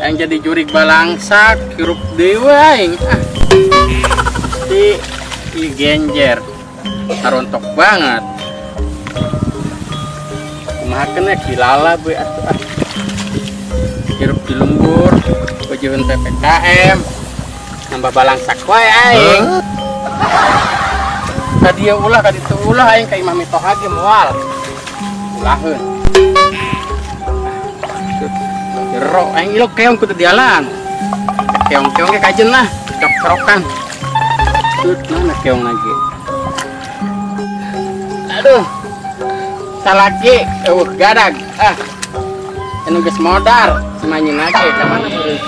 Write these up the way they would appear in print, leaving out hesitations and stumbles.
yang jadi jurik balangsak hirup dewa aing. Si genjer tarontok banget. Kumaha kena kilala be atuh hirup di lembur bajuan PPKM nambah balangsak wae aing. Tadi ulah kadi teu ulah aing ka Imah Mitoha ge moal ulaheun. Jero aing ilok keong kudu dialan. Keong-keong ge kajen lah, cok-cokan. Tut mana keong lagi. Aduh. Salaki gadag. Anu geus modar, semanyin age ka mana beureus.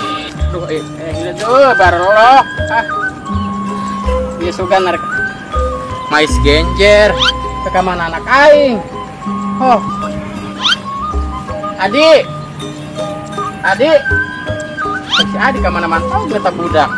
Duh ini tuh barolok. Ieu sugan narek mais genjer. Ka mana anak aing? Oh. Adik. Si Adik kemana mantau beta budak.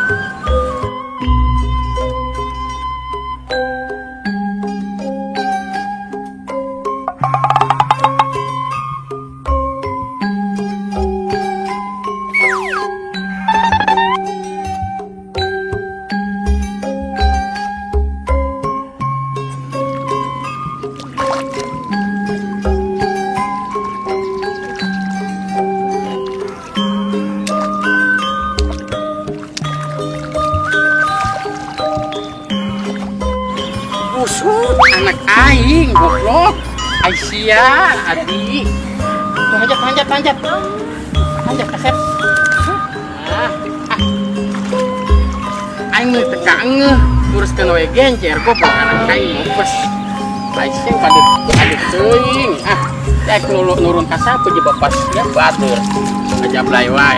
Busuk anak aing goblok. Aisyah, Adi. Panjat kasep. Aing mah teu kaengeuh nguruskeun we genjer goblok anak aing mopes. Aisyah padut teuing. Daek nurun ka sapu je bapas ya batur. Ngajablay wae.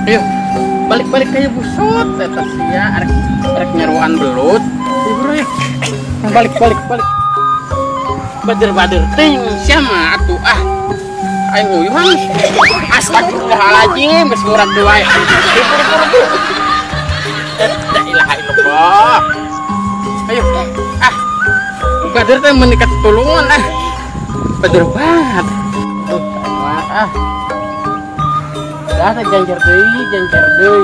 Ayo balik kayak busut eta sia arek nyaruan belut. Balik. Bader ting siapa atuh aing uyuhan. Astagfirullahaladzim geus ngurat deui wae. La ilaha illallah. Ayo bader teh meunikat tulungan bader banget. Dah janjer deui.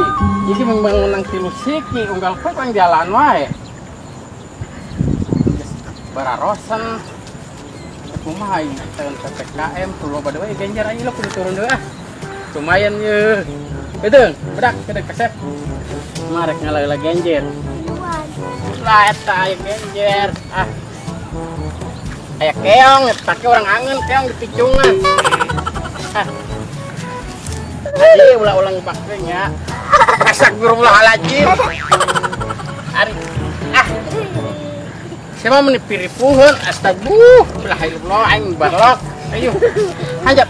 Jadi menang tilu siki unggal poe kan jalan wae. Bararosan kumaha ieu teun PPKM tuh loba deui genjer aing lo kudu turun deui lumayan ye bedeung bedak kedek kasep marek ngalaila genjer lah eta aya genjer aya keong take orang angeun keong dipicungan jadi ulang pakai nya astagfirullahaladzim ari siapa menipiripuhun astagfirullah aing balok ayo hanjap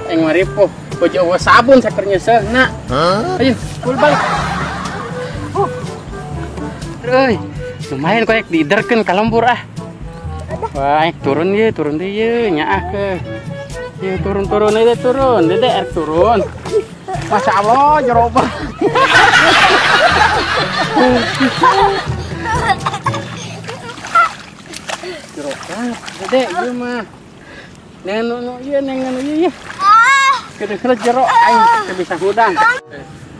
aing maripuh bojo eueuh sabun saker nyeuseuhna ayo kul balik euy lumayan koek diiderkeun ka lembur wah turun deui nyaah ke ieu turun dede erek turun Masya Allah jeroba Jerok dede ieu mah. Neng ieu. Kedeuk jerok aing teu bisa hudang.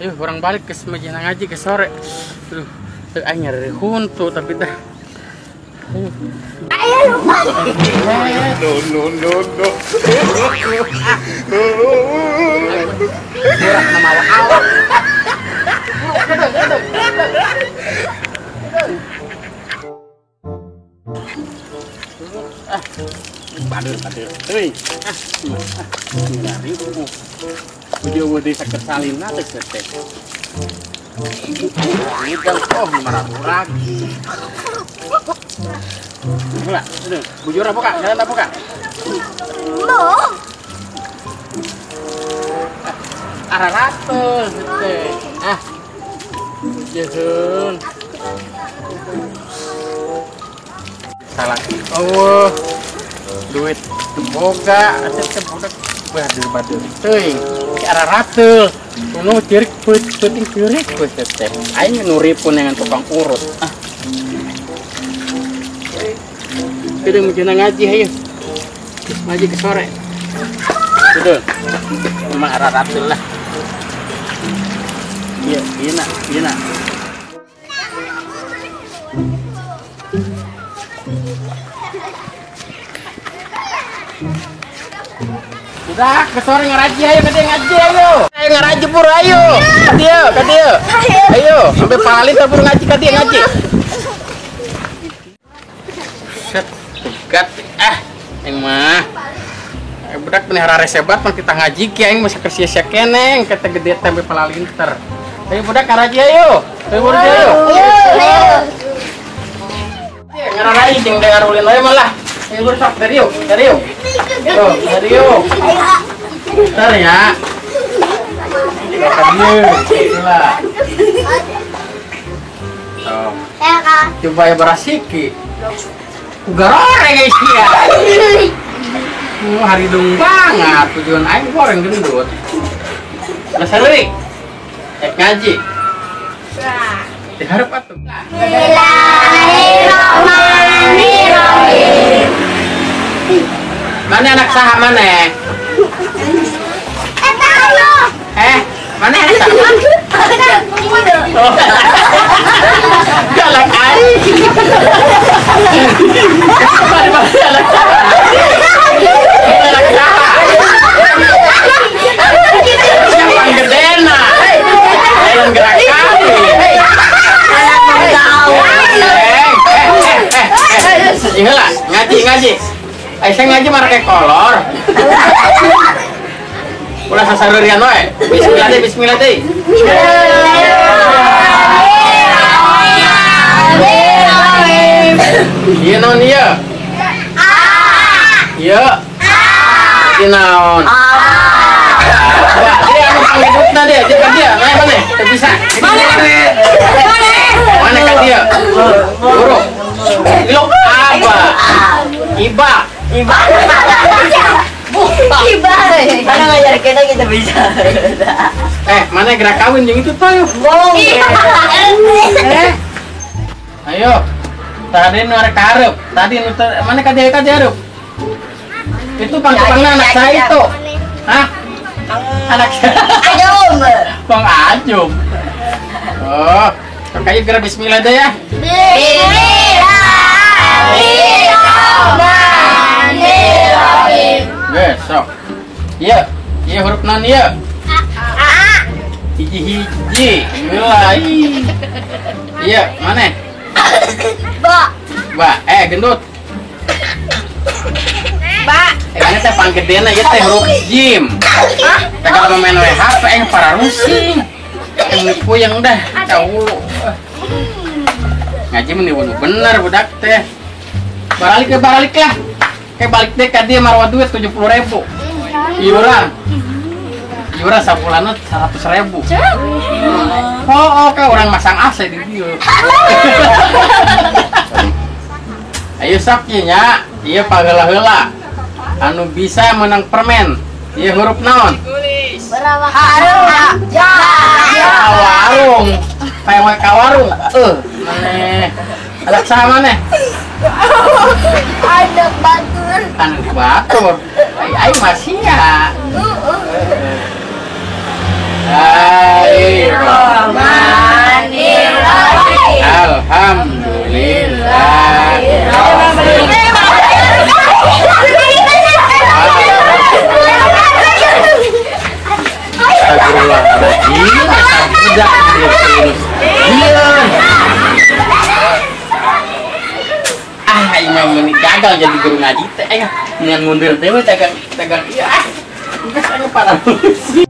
Yuk urang balik ke semajana ngaji ke sore. Tuh aing nyari huntu tapi teh. Ayo lupa. No. Murah nama awak. Bader euy ngari video desa kersalina teh teh ini kan 500 lagi lah bujur apa kak jalan apa kak arah ratus teh jehun salah duit boga asep budak bader teuing ke arah ratul kuno cirik peuting cirik geus teh aing nuripun dengan tukang urut Kita mau ngaji ayo ngaji ke sore Sudah. Cuma ratul lah. Iya, iya nak. Udah, ke sore ngaraji ayo, ngaji ayo. Ayo ngaraji pur ayo. Kadia. Ayo, sampai paling pur ngaji ngaji. Set, tegat. Yang mah. Budak penihara resebat pan kita ngaji ki aing masa kersia keneng kata gede sampai palalinter. Ayo budak ngaraji ayo. Ayo budak ayo. Ngaraji jeung dengar ulin we malah. Ayo budak dari yuk. Tuh, dari yuk. Bentar ya. Itulah. Oh. Coba ya berasiki. Garore guys ya. Hari dong banget tujuan aing goreng gendut. Masa deui. Ngaji. Diharap atuh. Bismillahirrahmanirrahim. Mana anak saha mana? Mana anak saha? Galak aing. Siapa yang gedena? Yang gerak kali. Ingatlah, ngaji. Saya ngaji marah kayak kolor. Ulah sasarurian we. Bismillah deh. Iya non iya. Iya. Iya naon. Dia anu pangidutna dia, dia. Mana? Teu bisa. Mana ka dia? Buruk. Ilok apa? Iba. Mana ngajar kita bisa. Mana gerak kawin yang itu tuh yuk. Ayo. Tadi nu arek karep. Tadi nu mana ka dia hareup? Itu pangku-pangna anak saya itu. Hah? Anak Ajum. Bang Ajum. Oh, kayak gerak bismillah deh ya. Bismillahirrahmanirrahim. Besok. Iya huruf nan ya. Hiji. Bismillah. Iya, mana? Ba, gendut. Ini teh panggedena ya teh huruf jim. Teh kalau main WH yang para rusing. Yang nipu yang dah tahu. Ngaji menipu bener budak teh. Balik lah. Kayak balik deh ka dia marwah duit 70.000. Iuran sabulana 100.000. Oh, oke orang masang AC di dia. Ayo saknya, iya pageula-heula. Anu bisa menang permen. Iya huruf naon? Berapa harung? Warung. Kayak kawarung. Maneh. Anak saha maneh? Anak batur. Anak batur. Ai masih ya. Bismillahirrahmanirrahim. Alhamdulillah. Astagfirullahaladzim. Budak ini meni gagal jadi guru ngaji teh. Dengan mundur teh dagang iya. Geus anu para sih.